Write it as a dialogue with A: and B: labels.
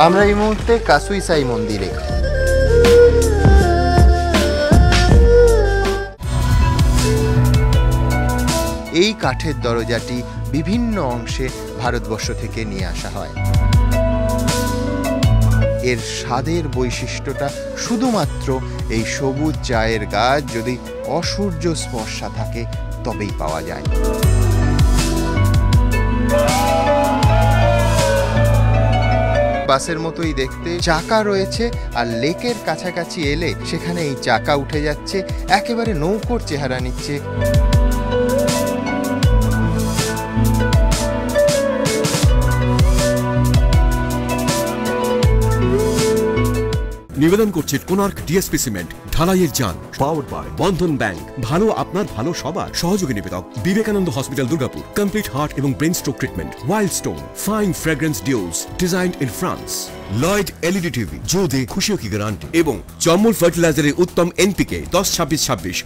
A: আমরা এই মুহূর্তে কাসুইসাই মন্দিরে। এই কাঠের দরজাটি বিভিন্ন অংশে ভারতবর্ষ থেকে নিয়ে আসা হয়। এর স্বাদের বৈশিষ্ট্যটা শুধুমাত্র এই সবুজ চায়ের গাছ যদি অসূর্য স্পর্শা থাকে তবেই পাওয়া যায়। বাসের মতোই দেখতে, চাকা রয়েছে, আর লেকের কাছাকাছি এলে সেখানে এই চাকা উঠে যাচ্ছে, একেবারে নৌকোর চেহারা নিচ্ছে।
B: নিবেদন করছে কোনার্ক ডিএসপি সিমেন্ট, ঢালাইয়ের জান, পাওয়ার্ড বাই বন্ধন ব্যাংক। ভালো আপনার, ভালো সবার। সহযোগী নিবেদক Vivekananda hospital, Durgapur. Complete heart এবং brain stroke treatment. Wild stone fine fragrance deos designed in France. Lloyd LED TV, जो दे खुशियों की गारंटी। এবং চম্বল ফার্টিলাইজারের উত্তম এনপিকে 10-26-26।